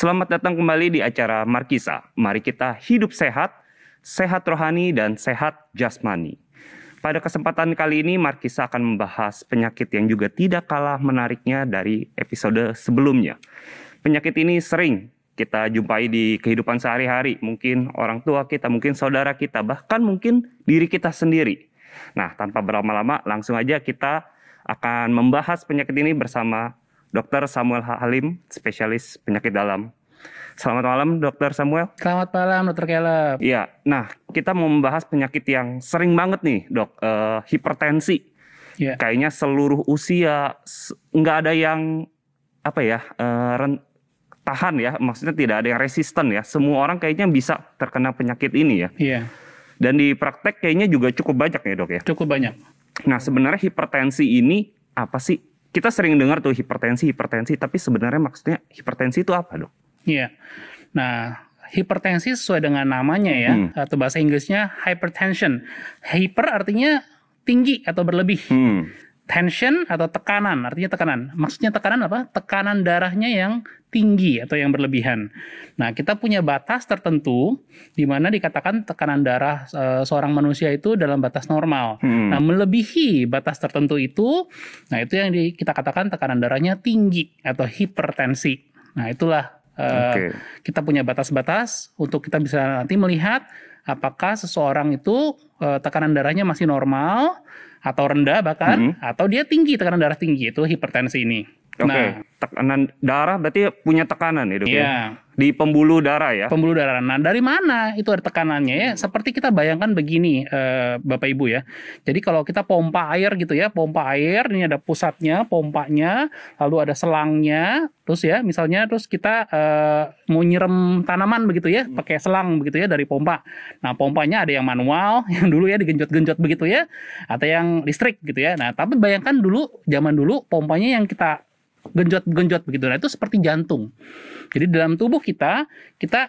Selamat datang kembali di acara Markisa. Mari kita hidup sehat, sehat rohani dan sehat jasmani. Pada kesempatan kali ini Markisa akan membahas penyakit yang juga tidak kalah menariknya dari episode sebelumnya. Penyakit ini sering kita jumpai di kehidupan sehari-hari. Mungkin orang tua kita, mungkin saudara kita, bahkan mungkin diri kita sendiri. Nah, tanpa berlama-lama langsung aja kita akan membahas penyakit ini bersama Dr. Samuel Halim, spesialis penyakit dalam. Selamat malam, Dr. Samuel. Selamat malam, Dr. Caleb. Iya, nah kita mau membahas penyakit yang sering banget nih, Dok, hipertensi. Ya. Kayaknya seluruh usia nggak ada yang tahan ya, maksudnya tidak ada yang resisten ya. Semua orang kayaknya bisa terkena penyakit ini ya. Iya. Dan di praktek kayaknya juga cukup banyak ya, Dok ya. Cukup banyak. Nah, sebenarnya hipertensi ini apa sih? Kita sering dengar tuh hipertensi, tapi sebenarnya maksudnya hipertensi itu apa, Dok? Iya. Nah, hipertensi sesuai dengan namanya ya, atau bahasa Inggrisnya hypertension. Hyper artinya tinggi atau berlebih. Tension atau tekanan, artinya tekanan. Maksudnya tekanan apa? Tekanan darahnya yang tinggi atau yang berlebihan. Nah, kita punya batas tertentu di mana dikatakan tekanan darah seorang manusia itu dalam batas normal. Nah, melebihi batas tertentu itu, nah itu yang kita katakan tekanan darahnya tinggi atau hipertensi. Nah, itulah kita punya batas-batas untuk kita bisa nanti melihat apakah seseorang itu tekanan darahnya masih normal atau rendah bahkan, atau dia tinggi, tekanan darah tinggi, itu hipertensi ini. Nah, tekanan darah berarti punya tekanan ya, Dok? Iya. Di pembuluh darah ya? Pembuluh darah. Nah, dari mana itu ada tekanannya ya? Seperti kita bayangkan begini, Bapak Ibu ya. Jadi kalau kita pompa air gitu ya, pompa air, ini ada pusatnya, pompanya, lalu ada selangnya, terus ya, misalnya terus kita mau nyirem tanaman begitu ya, pakai selang begitu ya dari pompa. Nah, pompanya ada yang manual, yang dulu ya digenjot-genjot begitu ya, atau yang listrik gitu ya. Nah, tapi bayangkan dulu, zaman dulu pompanya yang kita genjot-genjot begitu. Nah, itu seperti jantung. Jadi dalam tubuh kita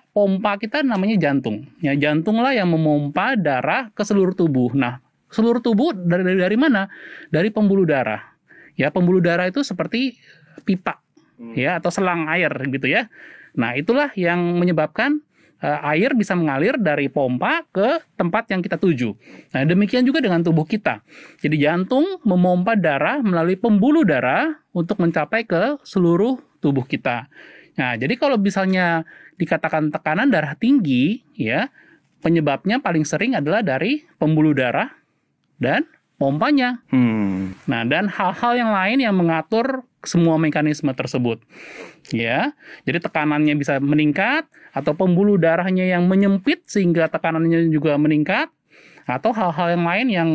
pompa kita namanya jantung. Ya, jantung lah yang memompa darah ke seluruh tubuh. Nah, seluruh tubuh dari mana? Dari pembuluh darah. Ya, pembuluh darah itu seperti pipa ya atau selang air gitu ya. Nah, itulah yang menyebabkan air bisa mengalir dari pompa ke tempat yang kita tuju. Nah, demikian juga dengan tubuh kita. Jadi jantung memompa darah melalui pembuluh darah untuk mencapai ke seluruh tubuh kita. Nah, jadi kalau misalnya dikatakan tekanan darah tinggi, ya, penyebabnya paling sering adalah dari pembuluh darah dan pompanya. Nah, dan hal-hal yang lain yang mengatur semua mekanisme tersebut. Ya, jadi tekanannya bisa meningkat, atau pembuluh darahnya yang menyempit sehingga tekanannya juga meningkat, atau hal-hal yang lain yang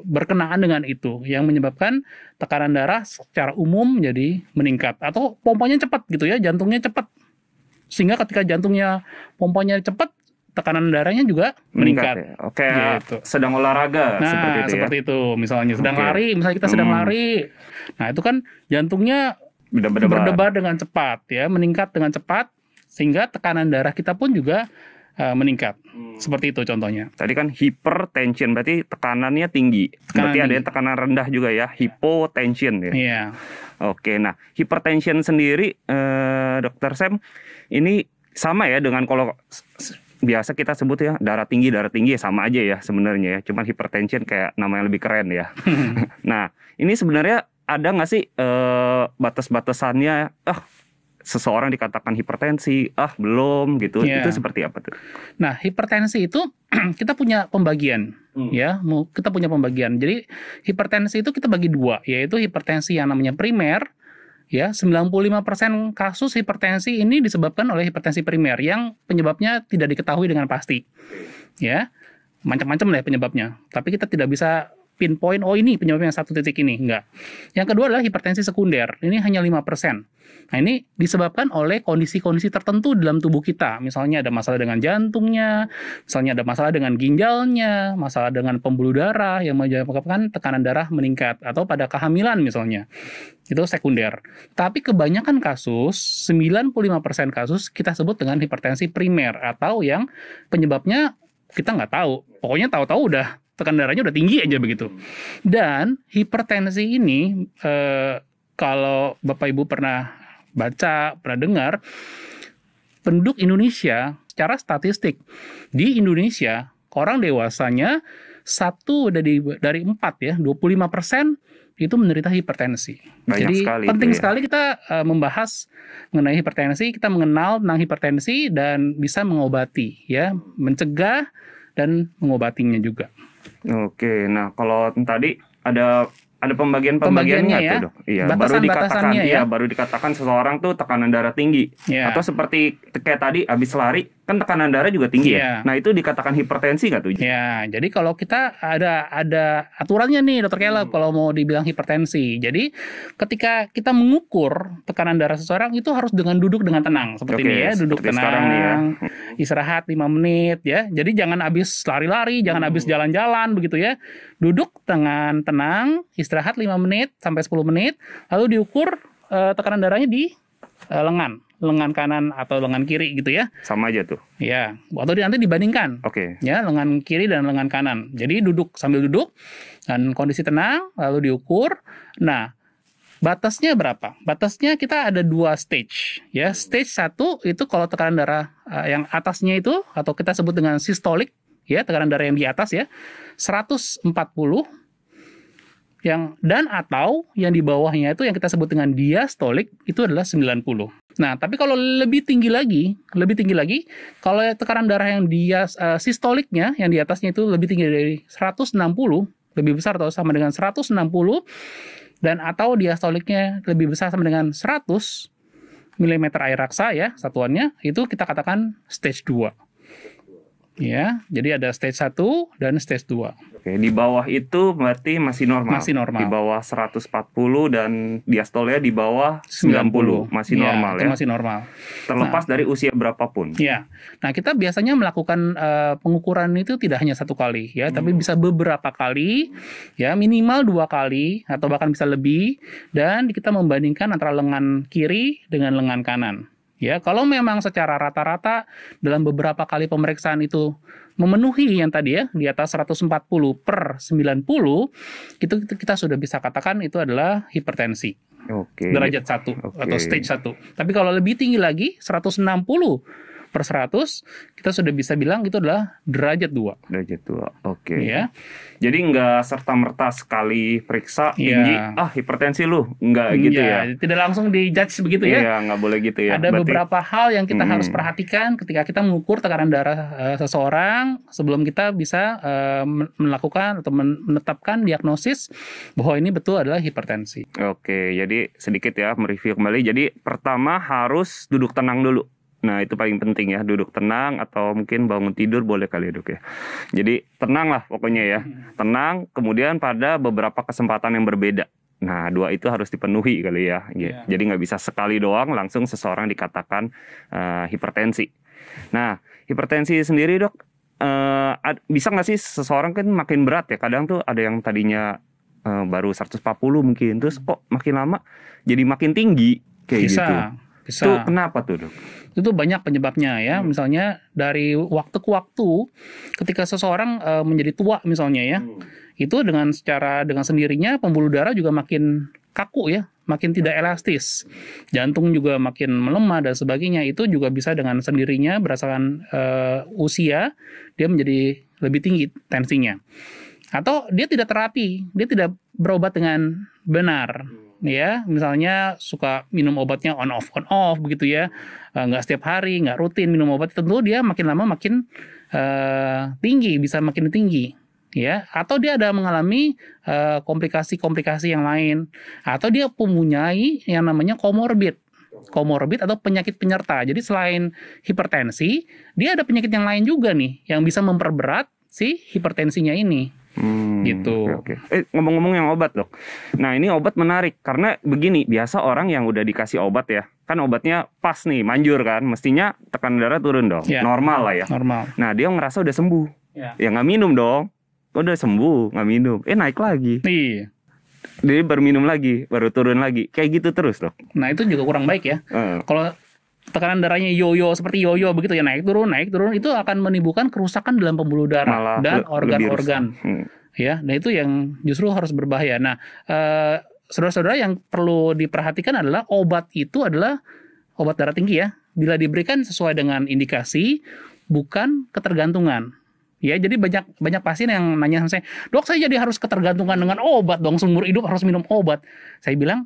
berkenaan dengan itu, yang menyebabkan tekanan darah secara umum jadi meningkat, atau pompanya cepat gitu ya, jantungnya cepat, sehingga ketika jantungnya pompanya cepat, tekanan darahnya juga meningkat. Ya? Oke, gitu. Sedang olahraga Nah, seperti itu. Misalnya sedang lari, misalnya kita sedang lari. Nah, itu kan jantungnya berdebar dengan cepat ya, meningkat dengan cepat sehingga tekanan darah kita pun juga meningkat. Seperti itu contohnya. Tadi kan hypertension berarti tekanannya tinggi. Berarti ada yang tekanan rendah juga ya, hypotension ya. Iya. Oke, nah hypertension sendiri Dr. Sam ini sama ya dengan kalau biasa kita sebut ya darah tinggi sama aja ya sebenarnya ya. Cuman hypertension kayak namanya lebih keren ya. Nah, ini sebenarnya ada nggak sih batas-batasannya? Seseorang dikatakan hipertensi, belum gitu. Yeah. Itu seperti apa tuh? Nah, hipertensi itu kita punya pembagian, ya. Kita punya pembagian. Jadi hipertensi itu kita bagi dua, yaitu hipertensi yang namanya primer. Ya, 95% kasus hipertensi ini disebabkan oleh hipertensi primer yang penyebabnya tidak diketahui dengan pasti. Ya, macam-macam lah penyebabnya. Tapi kita tidak bisa pinpoint, ini penyebabnya satu titik ini, enggak. Yang kedua adalah hipertensi sekunder, ini hanya 5%. Nah, ini disebabkan oleh kondisi-kondisi tertentu dalam tubuh kita. Misalnya ada masalah dengan jantungnya, misalnya ada masalah dengan ginjalnya, masalah dengan pembuluh darah yang menyebabkan tekanan darah meningkat, atau pada kehamilan misalnya. Itu sekunder. Tapi kebanyakan kasus, 95% kasus kita sebut dengan hipertensi primer, atau yang penyebabnya kita nggak tahu. Pokoknya tahu-tahu udah tekanan darahnya udah tinggi aja begitu. Dan hipertensi ini kalau Bapak Ibu pernah baca, pernah dengar, penduduk Indonesia secara statistik di Indonesia orang dewasanya dari 4 ya, 25% itu menderita hipertensi. Banyak Jadi sekali penting itu ya. sekali kita membahas mengenai hipertensi, kita mengenal tentang hipertensi dan bisa mengobati ya, mencegah dan mengobatinya juga. Oke, nah kalau tadi ada pembagiannya ya, tuh dok. Iya, baru dikatakan, batasan-batasannya ya. baru dikatakan seseorang tuh tekanan darah tinggi. Ya. Atau seperti kayak tadi habis lari kan tekanan darah juga tinggi Iya. ya. Nah itu dikatakan hipertensi nggak tuh? Ya, jadi kalau kita ada aturannya nih Dokter Caleb kalau mau dibilang hipertensi. Jadi ketika kita mengukur tekanan darah seseorang itu harus duduk dengan tenang seperti Oke, ini ya, duduk seperti sekarang nih ya. tenang, istirahat 5 menit ya. Jadi jangan habis lari-lari, jangan habis jalan-jalan begitu ya. Duduk dengan tenang, istirahat 5 menit sampai 10 menit, lalu diukur tekanan darahnya di lengan kanan atau lengan kiri gitu ya. Sama aja tuh. Ya, atau nanti dibandingkan. Oke. Ya, lengan kiri dan lengan kanan. Jadi sambil duduk dan kondisi tenang lalu diukur. Nah, batasnya berapa? Batasnya kita ada 2 stage. Ya, stage 1 itu kalau tekanan darah yang atasnya itu atau kita sebut dengan sistolik, ya, tekanan darah yang di atas ya, 140 atau yang di bawahnya itu yang kita sebut dengan diastolik itu adalah 90. Nah, tapi kalau lebih tinggi lagi, kalau tekanan darah yang sistoliknya yang di atasnya itu lebih tinggi dari 160, lebih besar atau sama dengan 160 dan atau diastoliknya lebih besar sama dengan 100 mm air raksa ya, satuannya, itu kita katakan stage 2. Ya, jadi ada stage 1 dan stage 2. Oke, di bawah itu berarti masih normal. Masih normal. Di bawah 140 dan diastolnya di bawah 90. Masih normal ya. Itu masih normal. Terlepas dari usia berapapun. Ya. Nah, kita biasanya melakukan pengukuran itu tidak hanya 1 kali ya, tapi bisa beberapa kali ya, minimal 2 kali atau bahkan bisa lebih, dan kita membandingkan antara lengan kiri dengan lengan kanan. Ya, kalau memang secara rata-rata dalam beberapa kali pemeriksaan itu memenuhi yang tadi ya, di atas 140/90, itu kita sudah bisa katakan itu adalah hipertensi. Oke. Derajat 1 atau stage 1. Tapi kalau lebih tinggi lagi, 160/100, kita sudah bisa bilang itu adalah derajat 2. Derajat 2, oke. Ya. Jadi nggak serta-merta sekali periksa tinggi, hipertensi lu. Nggak gitu ya? Tidak langsung dijudge begitu ya. Iya, nggak boleh gitu ya. Ada beberapa hal yang kita harus perhatikan ketika kita mengukur tekanan darah seseorang sebelum kita bisa melakukan atau menetapkan diagnosis bahwa ini betul adalah hipertensi. Oke, jadi sedikit ya mereview kembali. Jadi pertama harus duduk tenang dulu. Nah itu paling penting ya, duduk tenang atau mungkin bangun tidur boleh kali ya dok ya. Jadi tenang lah pokoknya ya, tenang, kemudian pada beberapa kesempatan yang berbeda. Nah 2 itu harus dipenuhi kali ya. Jadi nggak bisa sekali doang langsung seseorang dikatakan hipertensi. Nah hipertensi sendiri dok, bisa nggak sih seseorang kan makin berat ya, kadang tuh ada yang tadinya baru 140 mungkin, terus kok makin lama jadi makin tinggi kayak gitu. Bisa. Itu kenapa tuh dok? Itu banyak penyebabnya ya. Misalnya dari waktu ke waktu ketika seseorang menjadi tua misalnya ya. Itu dengan sendirinya pembuluh darah juga makin kaku ya, makin tidak elastis. Jantung juga makin melemah dan sebagainya. Itu juga bisa dengan sendirinya berdasarkan usia dia menjadi lebih tinggi tensinya. Atau dia tidak terapi, dia tidak berobat dengan benar. Ya, misalnya suka minum obatnya on off begitu ya, nggak setiap hari, nggak rutin minum obat, tentu dia makin lama makin tinggi, bisa makin tinggi ya. Atau dia ada mengalami komplikasi-komplikasi yang lain, atau dia mempunyai yang namanya komorbid atau penyakit penyerta. Jadi selain hipertensi, dia ada penyakit yang lain juga nih yang bisa memperberat si hipertensinya ini. Gitu. Oke. Ngomong-ngomong yang obat dok, nah ini obat menarik karena begini, biasa orang yang udah dikasih obat ya, kan obatnya pas nih, manjur kan, mestinya tekanan darah turun dong, normal lah ya. Normal. Nah dia ngerasa udah sembuh, ya nggak minum dong, udah sembuh nggak minum, naik lagi. Iya. Jadi baru minum lagi, baru turun lagi, kayak gitu terus dok. Nah itu juga kurang baik ya. Kalau tekanan darahnya seperti yoyo begitu ya, naik turun itu akan menimbulkan kerusakan dalam pembuluh darah dan organ-organ. Ya, nah itu yang justru harus berbahaya. Nah, saudara-saudara yang perlu diperhatikan adalah obat itu adalah obat darah tinggi ya. bila diberikan sesuai dengan indikasi, bukan ketergantungan. Ya, jadi banyak pasien yang nanya sama saya, "Dok, saya jadi harus ketergantungan dengan obat dong, seumur hidup harus minum obat." Saya bilang,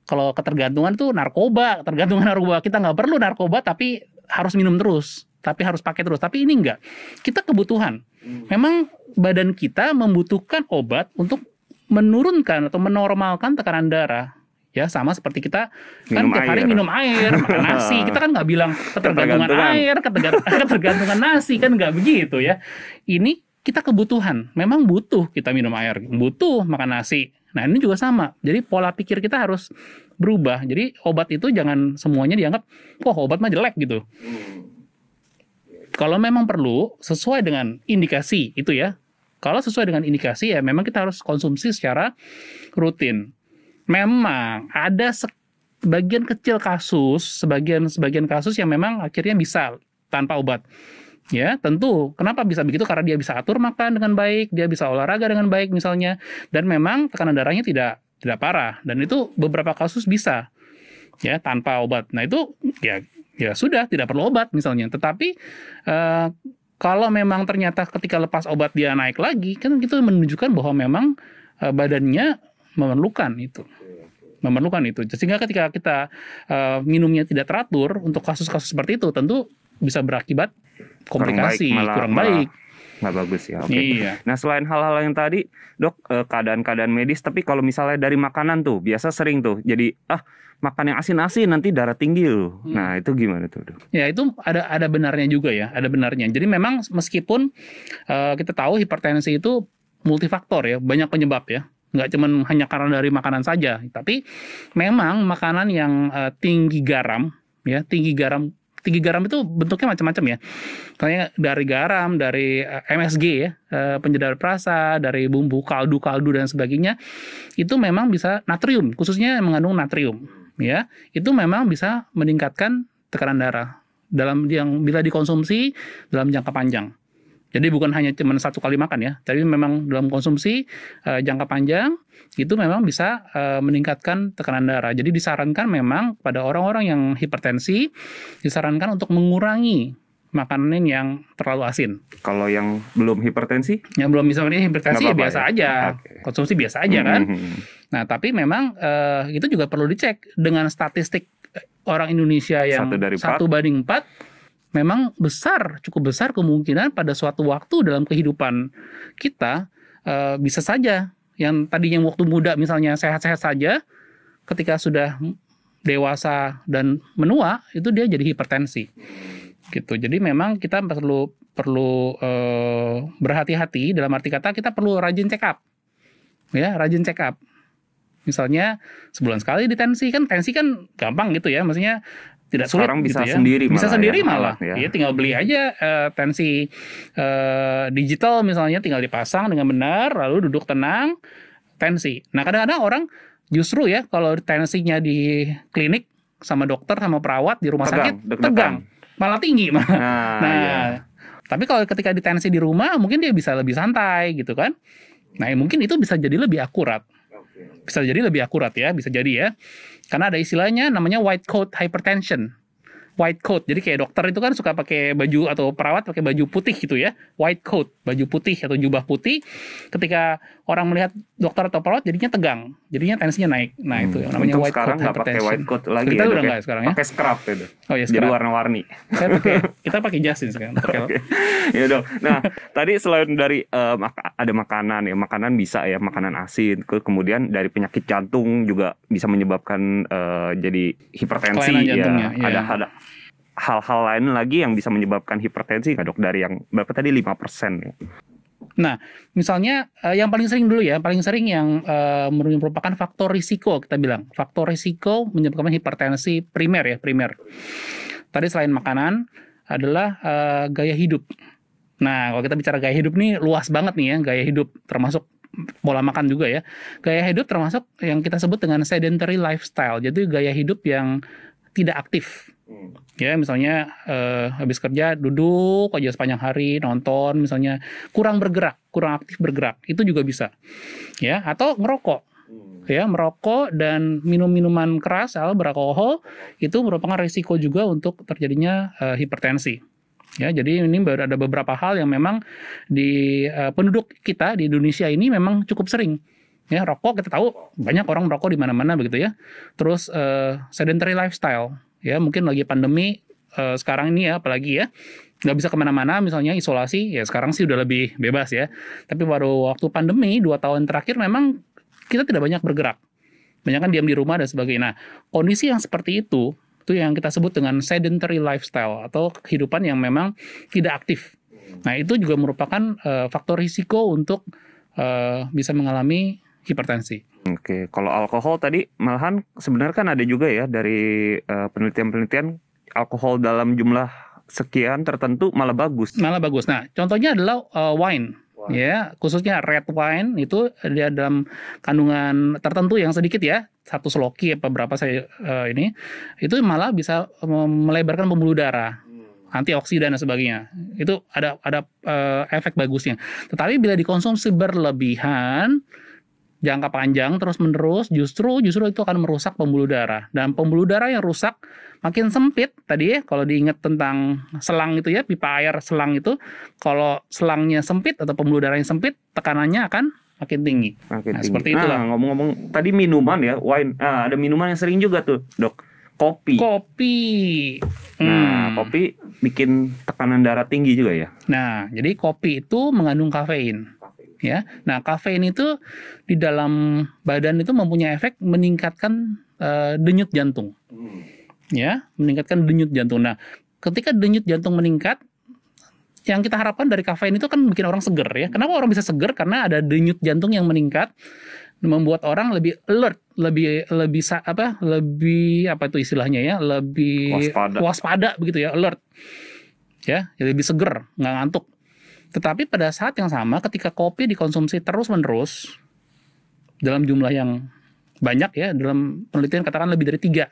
kalau ketergantungan itu narkoba, ketergantungan narkoba. Kita nggak perlu narkoba tapi harus minum terus, tapi harus pakai terus. Tapi ini enggak. Kita kebutuhan. Memang badan kita membutuhkan obat untuk menurunkan atau menormalkan tekanan darah. Ya, sama seperti kita kan tiap hari minum air, makan nasi. Kita kan nggak bilang ketergantungan air, ketergantungan nasi, kan nggak begitu ya. Ini kita kebutuhan. Memang butuh kita minum air, butuh makan nasi. Nah, ini juga sama. Jadi pola pikir kita harus berubah. Jadi obat itu jangan semuanya dianggap, wah obat mah jelek gitu. Kalau memang perlu, sesuai dengan indikasi itu ya. Kalau sesuai dengan indikasi ya memang kita harus konsumsi secara rutin. Memang ada sebagian kecil kasus, sebagian kasus yang memang akhirnya bisa tanpa obat. Ya, tentu. Kenapa bisa begitu? Karena dia bisa atur makan dengan baik, dia bisa olahraga dengan baik misalnya, dan memang tekanan darahnya tidak parah. Dan itu beberapa kasus bisa ya tanpa obat. Nah, itu ya sudah tidak perlu obat misalnya. Tetapi kalau memang ternyata ketika lepas obat dia naik lagi, kan itu menunjukkan bahwa memang badannya memerlukan itu. Sehingga ketika kita minumnya tidak teratur untuk kasus-kasus seperti itu, tentu bisa berakibat komplikasi, kurang baik. Nggak bagus ya. Oke. Iya. Nah, selain hal-hal yang tadi, Dok, keadaan-keadaan medis, tapi kalau misalnya dari makanan tuh, biasa sering tuh, jadi makan yang asin-asin nanti darah tinggi loh. Nah, itu gimana tuh, Dok? Ya, itu ada benarnya juga ya, ada benarnya. Jadi memang meskipun kita tahu hipertensi itu multifaktor ya, banyak penyebab ya. Nggak cuma hanya karena dari makanan saja, tapi memang makanan yang tinggi garam ya, tinggi garam itu bentuknya macam-macam ya. Misalnya dari garam, dari MSG ya, penyedap rasa, dari bumbu kaldu dan sebagainya, itu memang bisa natrium, khususnya yang mengandung natrium ya. Itu memang bisa meningkatkan tekanan darah yang bila dikonsumsi dalam jangka panjang. Jadi bukan hanya cuma satu kali makan ya, tapi memang dalam konsumsi jangka panjang itu memang bisa meningkatkan tekanan darah. Jadi disarankan memang pada orang-orang yang hipertensi, disarankan untuk mengurangi makanan yang terlalu asin. Kalau yang belum hipertensi? Yang belum bisa hipertensi ya biasa aja, konsumsi biasa aja kan. Nah, tapi memang itu juga perlu dicek dengan statistik orang Indonesia yang 1:4. Memang cukup besar kemungkinan pada suatu waktu dalam kehidupan kita bisa saja yang tadinya waktu muda misalnya sehat-sehat saja, ketika sudah dewasa dan menua itu dia jadi hipertensi gitu. Jadi memang kita perlu berhati-hati, dalam arti kata kita perlu rajin check up ya, rajin check up. Misalnya sebulan sekali tensi kan gampang gitu ya, maksudnya tidak sulit. Sekarang bisa gitu ya. sendiri bisa malah sendiri ya, malah ya, tinggal beli aja tensi digital misalnya, tinggal dipasang dengan benar lalu duduk tenang tensi. Nah, kadang-kadang orang justru ya kalau tensinya di klinik sama dokter sama perawat di rumah sakit tegang, malah tinggi malah. Iya. Tapi kalau ketika ditensi di rumah mungkin dia bisa lebih santai gitu kan. Nah, mungkin itu bisa jadi lebih akurat. Bisa jadi ya. Karena ada istilahnya namanya white coat hypertension. White coat. Jadi kayak dokter itu kan suka pakai baju, atau perawat pakai baju putih gitu ya. White coat, baju putih atau jubah putih. Ketika orang melihat dokter atau perawat jadinya tegang. Jadinya tensinya naik. Nah, itu yang namanya white coat hypertension. Sekarang nggak pakai white coat lagi. Kita udah nggak sekarang ya. Pakai scrub itu. Oh ya, jadi warna-warni. Kita pakai jasin sekarang. Okay. Ya dong. Nah, tadi selain dari ada makanan ya, makanan bisa ya, makanan asin. Kemudian dari penyakit jantung juga bisa menyebabkan jadi hipertensi ya. Ada hal-hal lain lagi yang bisa menyebabkan hipertensi nggak, Dok? Dari yang berapa tadi 5% ya? Nah, misalnya yang paling sering dulu ya, yang merupakan faktor risiko, kita bilang faktor risiko menyebabkan hipertensi primer. Tadi selain makanan adalah gaya hidup. Nah, kalau kita bicara gaya hidup nih luas banget nih ya, gaya hidup termasuk pola makan juga ya. Gaya hidup termasuk yang kita sebut dengan sedentary lifestyle. Jadi gaya hidup yang tidak aktif. Ya, misalnya habis kerja duduk aja sepanjang hari, nonton misalnya, kurang aktif bergerak, itu juga bisa. Ya, atau ngerokok. Ya, merokok dan minum minuman keras atau beralkohol itu merupakan risiko juga untuk terjadinya hipertensi. Ya, jadi ini ada beberapa hal yang memang di penduduk kita di Indonesia ini memang cukup sering. Ya, rokok kita tahu banyak orang merokok di mana-mana begitu ya. Terus sedentary lifestyle, ya mungkin lagi pandemi sekarang ini ya, apalagi ya nggak bisa kemana-mana, misalnya isolasi, ya sekarang sih udah lebih bebas ya. Tapi baru waktu pandemi 2 tahun terakhir memang kita tidak banyak bergerak, banyak kan diam di rumah dan sebagainya. Nah, kondisi yang seperti itu yang kita sebut dengan sedentary lifestyle atau kehidupan yang memang tidak aktif. Nah, itu juga merupakan faktor risiko untuk bisa mengalami hipertensi. Oke, kalau alkohol tadi malahan sebenarnya kan ada juga ya dari penelitian-penelitian alkohol dalam jumlah sekian tertentu malah bagus. Malah bagus. Nah, contohnya adalah wine. Ya, khususnya red wine itu dia dalam kandungan tertentu yang sedikit ya, 1 sloki apa berapa saya ini, itu malah bisa melebarkan pembuluh darah, antioksidan dan sebagainya. Itu ada efek bagusnya. Tetapi bila dikonsumsi berlebihan, jangka panjang terus-menerus, justru itu akan merusak pembuluh darah. Dan pembuluh darah yang rusak makin sempit tadi ya, kalau diingat tentang selang itu ya, pipa air selang itu, kalau selangnya sempit atau pembuluh darahnya sempit, tekanannya akan makin tinggi. Seperti itulah. Nah, ngomong-ngomong tadi minuman ya, wine, ada minuman yang sering juga tuh, Dok. Kopi. Nah, kopi bikin tekanan darah tinggi juga ya. Nah, jadi kopi itu mengandung kafein. Ya, nah kafein itu di dalam badan itu mempunyai efek meningkatkan denyut jantung. Ya, meningkatkan denyut jantung. Nah, ketika denyut jantung meningkat, yang kita harapkan dari kafein itu kan bikin orang seger ya. Kenapa orang bisa seger? Karena ada denyut jantung yang meningkat, membuat orang lebih alert, lebih apa itu istilahnya ya, lebih waspada begitu ya, alert. Ya, jadi lebih seger, nggak ngantuk. Tetapi pada saat yang sama ketika kopi dikonsumsi terus-menerus dalam jumlah yang banyak ya, dalam penelitian katakan lebih dari 3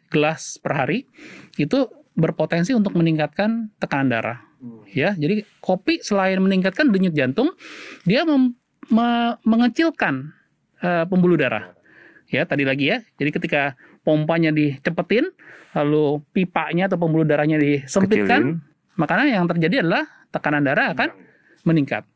gelas per hari, itu berpotensi untuk meningkatkan tekanan darah. Ya, jadi kopi selain meningkatkan denyut jantung, dia mengecilkan pembuluh darah. Ya, tadi lagi ya. Jadi ketika pompanya dicepetin, lalu pipanya atau pembuluh darahnya disempitkan, makanya yang terjadi adalah tekanan darah akan meningkat.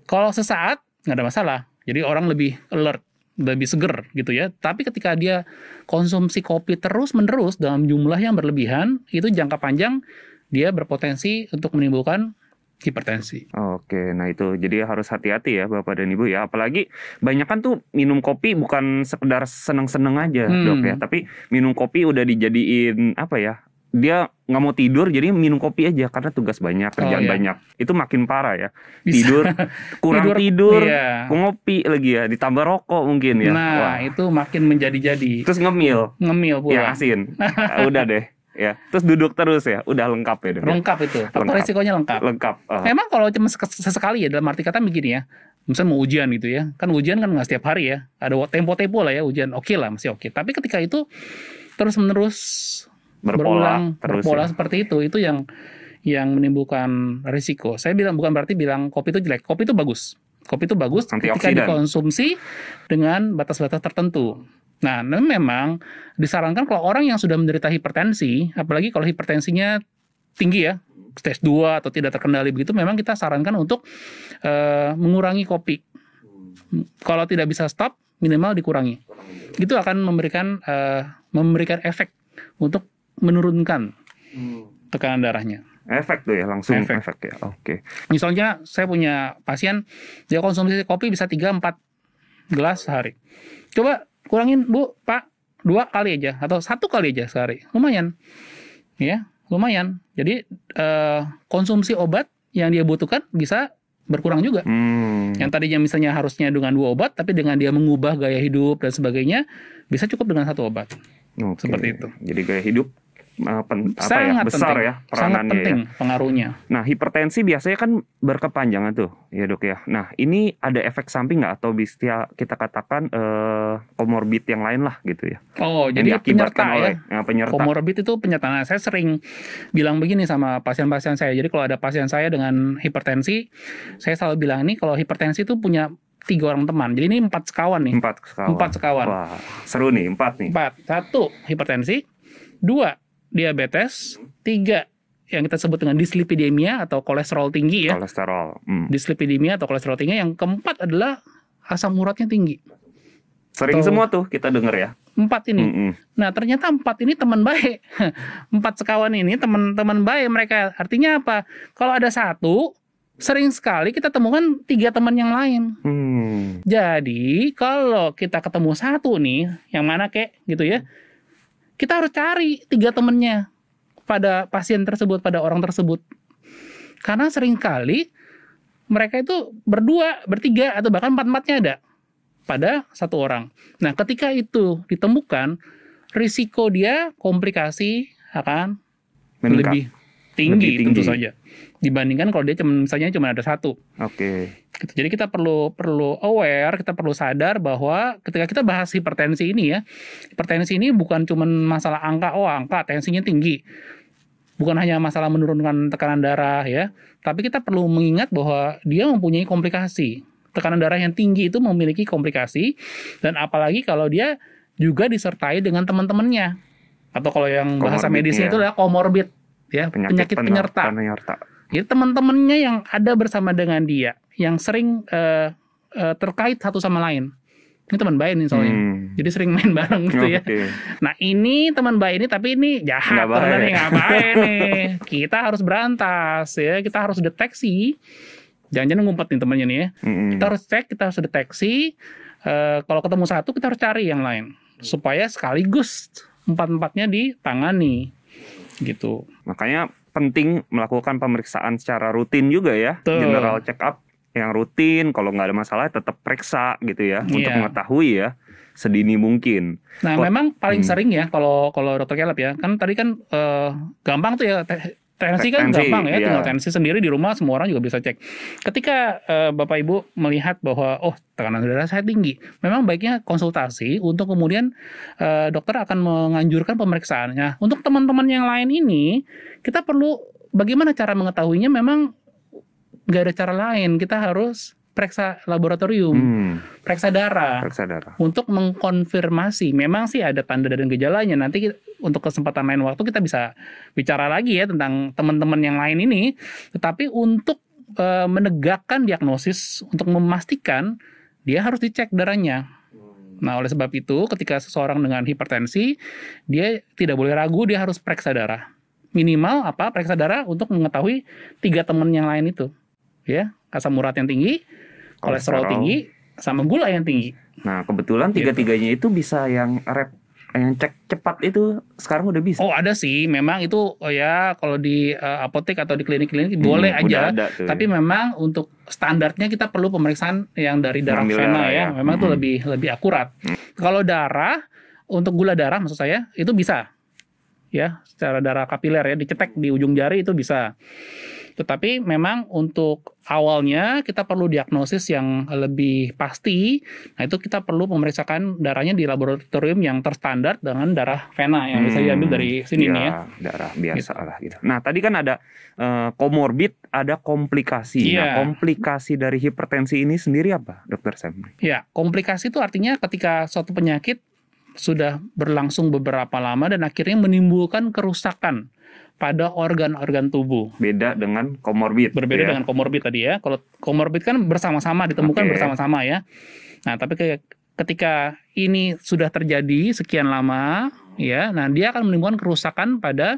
Kalau sesaat nggak ada masalah. Jadi orang lebih alert, lebih seger gitu ya. Tapi ketika dia konsumsi kopi terus-menerus dalam jumlah yang berlebihan, itu jangka panjang dia berpotensi untuk menimbulkan hipertensi. Oke, nah itu jadi harus hati-hati ya Bapak dan Ibu ya. Apalagi banyak kan tuh minum kopi bukan sekedar seneng-seneng aja Dok ya. Tapi minum kopi udah dijadiin apa ya, dia nggak mau tidur jadi minum kopi aja karena tugas banyak, kerjaan banyak. Itu makin parah ya. Tidur, kurang tidur, ngopi lagi ya, ditambah rokok mungkin ya. Nah, wah, itu makin menjadi-jadi. Terus ngemil pula. Ya asin. Udah deh. Ya, terus duduk terus ya, udah lengkap ya. Lengkap itu. Faktor risikonya lengkap. Memang kalau cuma sesekali ya, dalam arti kata begini ya. Misalnya mau ujian gitu ya. Kan ujian kan nggak setiap hari ya. Ada tempo-tempo lah ya ujian. Oke lah, masih oke. Tapi ketika itu terus-menerus berulang berpola seperti itu yang menimbulkan risiko. Saya bukan berarti bilang kopi itu jelek. Kopi itu bagus. Kopi itu bagus ketika dikonsumsi dengan batas-batas tertentu. Nah, memang disarankan kalau orang yang sudah menderita hipertensi, apalagi kalau hipertensinya tinggi ya, stage 2 atau tidak terkendali begitu, memang kita sarankan untuk mengurangi kopi. Kalau tidak bisa stop, minimal dikurangi. Itu akan memberikan efek untuk menurunkan tekanan darahnya. Efek tuh ya, langsung efek ya. Oke. Misalnya saya punya pasien, dia konsumsi kopi bisa 3-4 gelas sehari. Coba kurangin Bu, Pak, 2 kali aja atau 1 kali aja sehari. Lumayan. Ya, lumayan. Jadi konsumsi obat yang dia butuhkan bisa berkurang juga. Yang tadinya misalnya harusnya dengan 2 obat, tapi dengan dia mengubah gaya hidup dan sebagainya, bisa cukup dengan 1 obat. Seperti itu. Jadi gaya hidup sangat besar penting. ya peranannya. Sangat penting pengaruhnya. Nah, hipertensi biasanya kan berkepanjangan tuh ya Dok ya. Nah, ini ada efek samping nggak atau bisa kita katakan komorbid yang lain lah gitu ya? Oh, jadi penyerta ya. Penyerta. Komorbid itu penyerta. Nah, saya sering bilang begini sama pasien-pasien saya. Jadi kalau ada pasien saya dengan hipertensi, saya selalu bilang ini kalau hipertensi itu punya 3 orang teman. Jadi ini 4 sekawan nih. 4 sekawan. 4 sekawan. Wah, seru nih, 4 nih. 4. 1 hipertensi, 2 diabetes, 3 yang kita sebut dengan dislipidemia atau kolesterol tinggi ya. Kolesterol. Dislipidemia atau kolesterol tinggi. Yang keempat adalah asam uratnya tinggi. Sering semua tuh kita denger ya. 4 ini. Nah, ternyata 4 ini teman baik. 4 sekawan ini teman-teman baik mereka. Artinya apa? Kalau ada 1, sering sekali kita temukan 3 teman yang lain. Jadi, kalau kita ketemu 1 nih, yang mana kek gitu ya, kita harus cari 3 temannya pada pasien tersebut, pada orang tersebut. Karena seringkali mereka itu berdua, bertiga, atau bahkan 4-4-nya ada pada 1 orang. Nah, ketika itu ditemukan, risiko dia komplikasi akan lebih tinggi tentu saja dibandingkan kalau dia misalnya cuma ada 1. Oke. Gitu. Jadi kita perlu aware, kita perlu sadar bahwa ketika kita bahas hipertensi ini ya, hipertensi ini bukan cuma masalah angka tensinya tinggi. Bukan hanya masalah menurunkan tekanan darah ya, tapi kita perlu mengingat bahwa dia mempunyai komplikasi. Tekanan darah yang tinggi itu memiliki komplikasi, dan apalagi kalau dia juga disertai dengan teman-temannya. Atau kalau yang bahasa medisnya itu adalah komorbid ya, penyakit penyerta. Jadi teman-temannya yang ada bersama dengan dia, yang sering terkait satu sama lain. Ini teman baik nih soalnya. Jadi sering main bareng gitu ya. Nah, ini teman baik ini, tapi ini jahat, temennya nggak baik nih. Kita harus berantas ya, kita harus deteksi. Jangan-jangan ngumpet nih temannya nih ya. Kita harus cek, kita harus deteksi. Kalau ketemu 1, kita harus cari yang lain. Supaya sekaligus 4-4-nya ditangani. Gitu. Makanya penting melakukan pemeriksaan secara rutin juga ya. General check up yang rutin, kalau nggak ada masalah tetap periksa gitu ya, untuk mengetahui ya sedini mungkin. Nah, memang paling sering ya kalau dokter Caleb ya, kan tadi kan gampang tuh ya, tensi kan gampang ya, tinggal tensi sendiri di rumah, semua orang juga bisa cek. Ketika Bapak Ibu melihat bahwa tekanan darah saya tinggi, memang baiknya konsultasi untuk kemudian dokter akan menganjurkan pemeriksaannya. Untuk teman-teman yang lain ini, kita perlu bagaimana cara mengetahuinya. Memang nggak ada cara lain, kita harus periksa laboratorium, periksa darah untuk mengkonfirmasi. Memang sih ada tanda dan gejalanya. Nanti untuk kesempatan lain waktu kita bisa bicara lagi ya tentang teman-teman yang lain ini. Tetapi untuk menegakkan diagnosis, untuk memastikan, dia harus dicek darahnya. Nah, oleh sebab itu ketika seseorang dengan hipertensi, dia tidak boleh ragu, dia harus periksa darah. Minimal periksa darah untuk mengetahui 3 teman yang lain itu. Ya, asam urat yang tinggi, kolesterol tinggi, sama gula yang tinggi. Nah, kebetulan 3-3-nya itu bisa yang cek cepat itu sekarang udah bisa. Ada sih, memang itu ya kalau di apotek atau di klinik-klinik boleh aja. Tapi memang untuk standarnya kita perlu pemeriksaan yang dari darah vena ya. Memang itu lebih akurat. Kalau darah, untuk gula darah maksud saya, itu bisa. Ya, secara darah kapiler ya, dicetek di ujung jari itu bisa. Tetapi memang untuk awalnya kita perlu diagnosis yang lebih pasti. Nah, itu kita perlu memeriksakan darahnya di laboratorium yang terstandar dengan darah vena yang bisa diambil dari sini nih ya. Darah biasa lah gitu. Nah, tadi kan ada komorbid, ada komplikasi. Nah, komplikasi dari hipertensi ini sendiri apa, Dokter Sam? Ya, komplikasi itu artinya ketika suatu penyakit sudah berlangsung beberapa lama dan akhirnya menimbulkan kerusakan pada organ-organ tubuh. Beda dengan komorbid. Berbeda dengan komorbid tadi ya. Kalau komorbid kan bersama-sama, ditemukan bersama-sama ya. Nah, tapi ketika ini sudah terjadi sekian lama, ya, nah dia akan menimbulkan kerusakan pada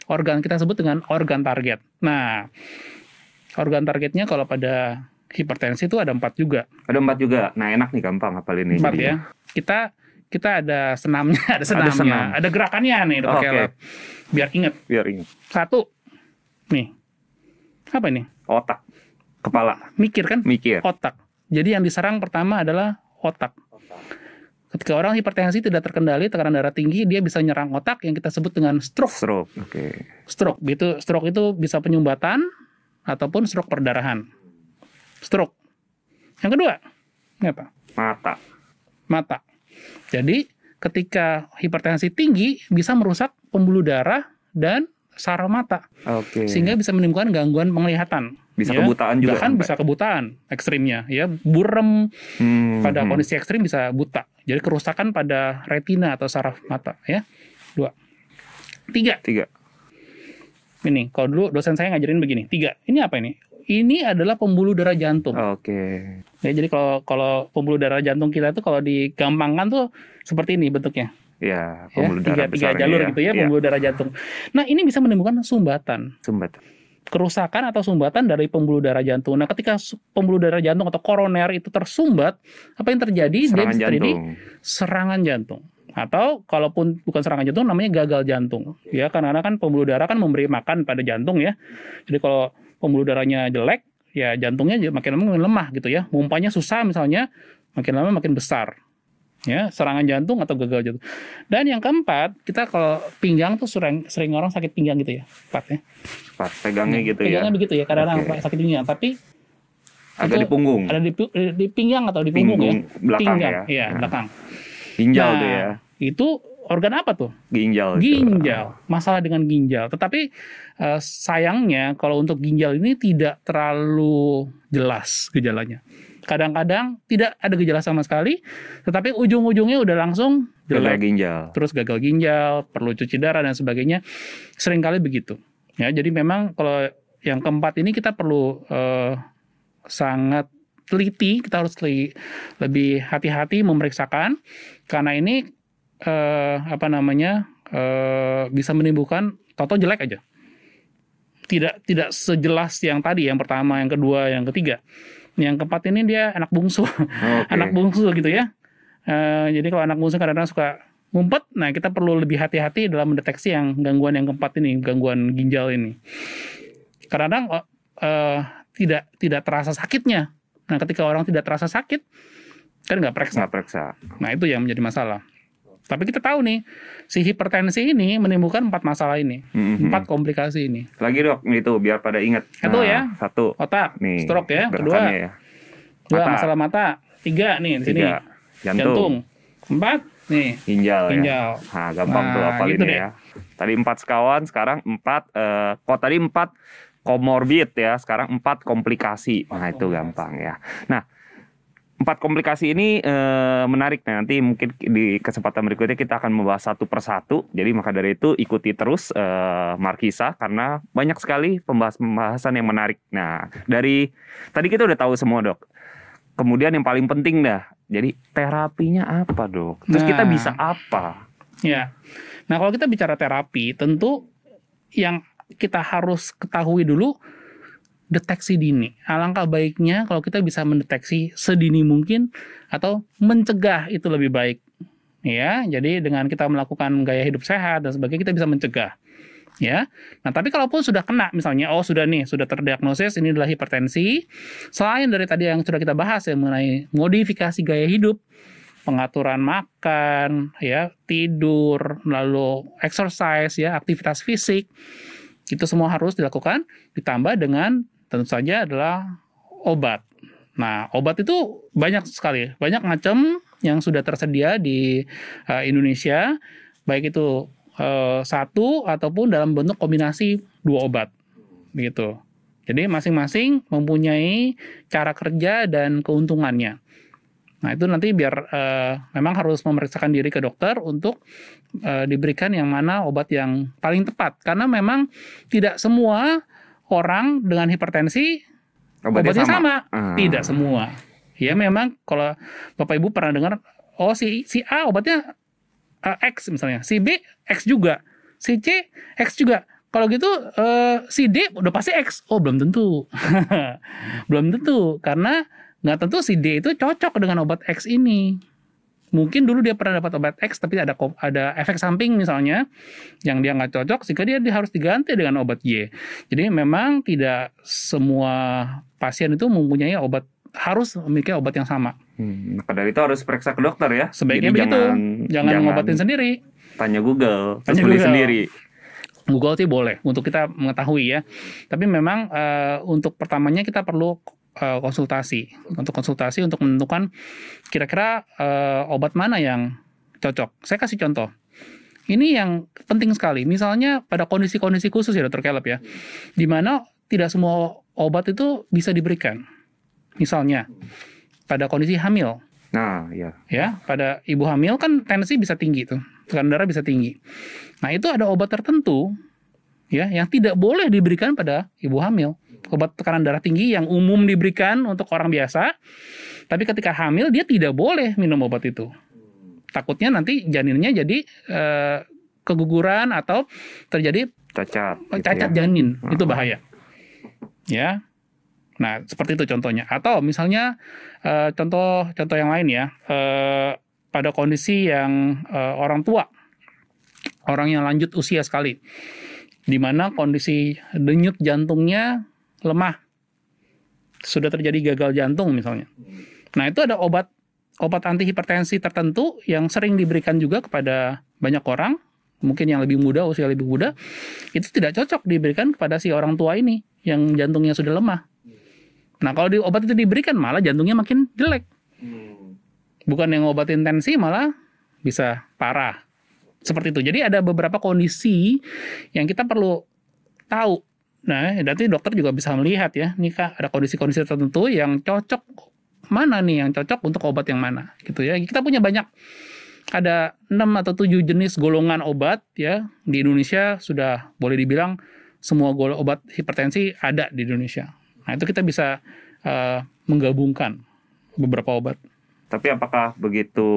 organ, kita sebut dengan organ target. Nah, organ targetnya kalau pada hipertensi itu ada 4 juga. Ada 4 juga. Nah, enak nih, gampang hafalin ini. 4 ya. Kita ada senamnya, ada gerakannya nih, Dokter Caleb. Biar ingat. 1. Nih. Apa ini? Otak. Kepala. Mikir kan? Mikir. Otak. Jadi yang diserang pertama adalah otak. Ketika orang hipertensi tidak terkendali, tekanan darah tinggi, dia bisa nyerang otak yang kita sebut dengan stroke. Stroke itu bisa penyumbatan ataupun stroke perdarahan. Stroke. Yang kedua, ini apa? Mata. Jadi ketika hipertensi tinggi bisa merusak pembuluh darah dan saraf mata. Sehingga bisa menimbulkan gangguan penglihatan. Bisa ya. kebutaan juga Bahkan sampai. bisa kebutaan ekstrimnya ya, burem pada Hmm. kondisi ekstrim bisa buta. Jadi kerusakan pada retina atau saraf mata ya. 2. 3. 3. Ini kalau dulu dosen saya ngajarin begini. 3. Ini apa ini? Ini adalah pembuluh darah jantung. Oke. Ya, jadi kalau pembuluh darah jantung kita itu kalau digampangkan tuh seperti ini bentuknya. Ya, Ya, pembuluh darah tiga besar jalur gitu ya, pembuluh darah jantung. Nah, ini bisa menimbulkan sumbatan. Sumbat. Kerusakan atau sumbatan dari pembuluh darah jantung. Nah, ketika pembuluh darah jantung atau koroner itu tersumbat, apa yang terjadi? Dia Serangan bisa terjadi jantung. serangan jantung. Atau kalaupun bukan serangan jantung, namanya gagal jantung. Ya, karena kan pembuluh darah kan memberi makan pada jantung ya. Jadi kalau pembuluh darahnya jelek, ya jantungnya makin lama makin lemah gitu ya. Mumpanya susah misalnya, makin lama makin besar. Ya, serangan jantung atau gagal jantung. Dan yang keempat, kita kalau pinggang tuh sering orang sakit pinggang gitu ya, 4 ya. Pas pegangnya gitu ya. Pegangnya begitu ya, kadang-kadang Oke. sakit pinggang, tapi Agak itu di punggung. ada di pinggang atau di punggung ya. Belakang Pinggang, ya. iya, Nah, belakang. Ginjal Nah, tuh ya. Itu organ apa tuh? Ginjal. Ginjal. Masalah dengan ginjal. Tetapi sayangnya kalau untuk ginjal ini tidak terlalu jelas gejalanya. Kadang-kadang tidak ada gejala sama sekali, tetapi ujung-ujungnya udah langsung Gagal jelek. ginjal. Terus gagal ginjal, perlu cuci darah dan sebagainya. Seringkali begitu. Ya, jadi memang kalau yang keempat ini kita perlu sangat teliti, kita harus lebih hati-hati memeriksakan karena ini bisa menimbulkan tato jelek aja. Tidak sejelas yang tadi, yang pertama, yang kedua, yang ketiga. Yang keempat ini dia anak bungsu, Oke. anak bungsu gitu ya. Jadi kalau anak bungsu kadang-kadang suka ngumpet, nah kita perlu lebih hati-hati dalam mendeteksi yang gangguan yang keempat ini, gangguan ginjal ini. Kadang-kadang tidak terasa sakitnya. Nah, ketika orang tidak terasa sakit, kan nggak periksa. Nggak periksa. Nah, itu yang menjadi masalah. Tapi kita tahu nih, si hipertensi ini menimbulkan 4 masalah ini, 4 komplikasi ini. Lagi dok, itu biar pada ingat. Satu ya. 1. Otak, Nih, stroke ya. Kedua, gerakannya ya. Mata. masalah mata. 3 nih di sini. 3. Jantung. 4 nih. Ginjal. Ginjal. Ya. Nah, gampang tuh Nah, hafal gitu ini deh. ya. Tadi 4 sekawan, sekarang 4. Kok tadi 4 komorbid ya, sekarang 4 komplikasi. Nah, itu gampang ya. Nah, 4 komplikasi ini menarik. Nah, nanti mungkin di kesempatan berikutnya kita akan membahas satu persatu. Jadi maka dari itu ikuti terus Markisa karena banyak sekali pembahasan yang menarik. Nah, dari tadi kita udah tahu semua dok. Kemudian yang paling penting dah. Jadi terapinya apa dok? Terus kita bisa apa? Ya. Nah, kalau kita bicara terapi, tentu yang kita harus ketahui dulu deteksi dini. Alangkah baiknya kalau kita bisa mendeteksi sedini mungkin atau mencegah itu lebih baik. Ya, jadi dengan kita melakukan gaya hidup sehat dan sebagainya kita bisa mencegah. Ya. Nah, tapi kalaupun sudah kena misalnya sudah terdiagnosis ini adalah hipertensi, selain dari tadi yang sudah kita bahas ya mengenai modifikasi gaya hidup, pengaturan makan, ya, tidur, lalu exercise ya, aktivitas fisik, itu semua harus dilakukan ditambah dengan tentu saja adalah obat. Nah, obat itu banyak sekali, banyak macam yang sudah tersedia di Indonesia, baik itu satu ataupun dalam bentuk kombinasi 2 obat, begitu. Jadi masing-masing mempunyai cara kerja dan keuntungannya. Nah, itu nanti biar memang harus memeriksakan diri ke dokter untuk diberikan yang mana obat yang paling tepat. Karena memang tidak semua orang dengan hipertensi obatnya sama. Tidak semua. Ya memang kalau Bapak Ibu pernah dengar, si A obatnya X misalnya, si B X juga, si C X juga. Kalau gitu si D udah pasti X. Oh, belum tentu. Belum tentu, karena nggak tentu si D itu cocok dengan obat X ini. Mungkin dulu dia pernah dapat obat X, tapi ada efek samping misalnya yang dia nggak cocok, sehingga dia harus diganti dengan obat Y. Jadi memang tidak semua pasien itu mempunyai harus memiliki obat yang sama. Maka dari itu harus periksa ke dokter ya. Sebaiknya jadi begitu. Jangan ngobatin sendiri. Tanya Google, terus Tanya beli Google. sendiri. Google sih boleh untuk kita mengetahui ya. Tapi memang untuk pertamanya kita perlu konsultasi untuk menentukan kira-kira obat mana yang cocok. Saya kasih contoh. Ini yang penting sekali. Misalnya pada kondisi-kondisi khusus ya Dr. Caleb ya, di mana tidak semua obat itu bisa diberikan. Misalnya pada kondisi hamil, Nah, ya. ya, pada ibu hamil kan tensi bisa tinggi tuh, tekanan darah bisa tinggi. Nah, itu ada obat tertentu ya yang tidak boleh diberikan pada ibu hamil. Obat tekanan darah tinggi yang umum diberikan untuk orang biasa, tapi ketika hamil dia tidak boleh minum obat itu. Takutnya nanti janinnya jadi keguguran atau terjadi Cacat. gitu cacat ya. janin, itu bahaya. Ya. Nah, seperti itu contohnya. Atau misalnya contoh yang lain ya, pada kondisi yang orang tua, orang yang lanjut usia sekali, di mana kondisi denyut jantungnya lemah, sudah terjadi gagal jantung misalnya. Nah, itu ada obat antihipertensi tertentu yang sering diberikan juga kepada banyak orang, mungkin yang lebih muda, usia lebih muda, itu tidak cocok diberikan kepada si orang tua ini yang jantungnya sudah lemah. Nah, kalau obat itu diberikan malah jantungnya makin jelek. Bukan yang obatin tensi malah bisa parah. Seperti itu. Jadi ada beberapa kondisi yang kita perlu tahu. Nah, nanti dokter juga bisa melihat ya, nih Kak, ada kondisi-kondisi tertentu yang cocok mana nih, yang cocok untuk obat yang mana gitu ya. Kita punya banyak, ada 6 atau 7 jenis golongan obat ya. Di Indonesia sudah boleh dibilang semua obat hipertensi ada di Indonesia. Nah, itu kita bisa menggabungkan beberapa obat. Tapi apakah begitu,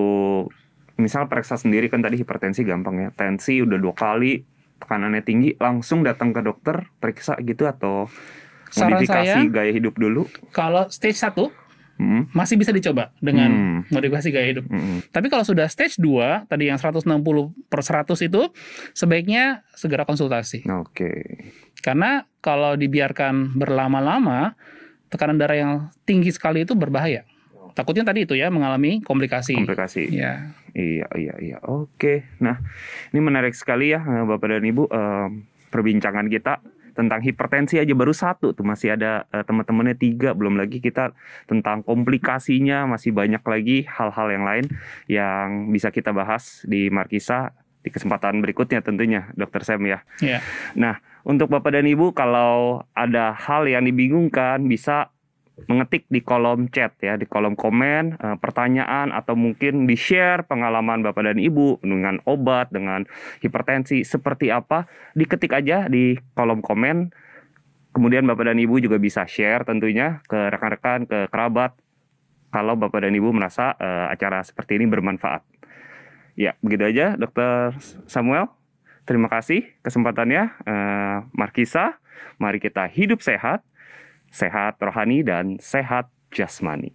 misal periksa sendiri kan tadi hipertensi gampang ya, tensi udah 2 kali, tekanannya tinggi, langsung datang ke dokter periksa gitu, atau Saran modifikasi saya, gaya hidup dulu? kalau stage 1 masih bisa dicoba dengan modifikasi gaya hidup. Tapi kalau sudah stage 2, tadi yang 160/100 itu, sebaiknya segera konsultasi. Oke. Karena kalau dibiarkan berlama-lama, tekanan darah yang tinggi sekali itu berbahaya. Takutnya tadi itu ya, mengalami komplikasi. Ya. Iya. Oke. Nah, ini menarik sekali ya Bapak dan Ibu, perbincangan kita tentang hipertensi aja baru 1 tuh, masih ada teman-temannya 3, belum lagi kita tentang komplikasinya, masih banyak lagi hal-hal yang lain yang bisa kita bahas di Markisa di kesempatan berikutnya tentunya, Dr. Sam ya. Ya. Nah, untuk Bapak dan Ibu kalau ada hal yang dibingungkan bisa mengetik di kolom chat ya, di kolom komen, pertanyaan, atau mungkin di-share pengalaman Bapak dan Ibu dengan obat, dengan hipertensi seperti apa, diketik aja di kolom komen. Kemudian Bapak dan Ibu juga bisa share tentunya ke rekan-rekan, ke kerabat, kalau Bapak dan Ibu merasa acara seperti ini bermanfaat. Ya, begitu aja Dr. Samuel. Terima kasih kesempatannya. Markisa, mari kita hidup sehat, sehat rohani dan sehat jasmani.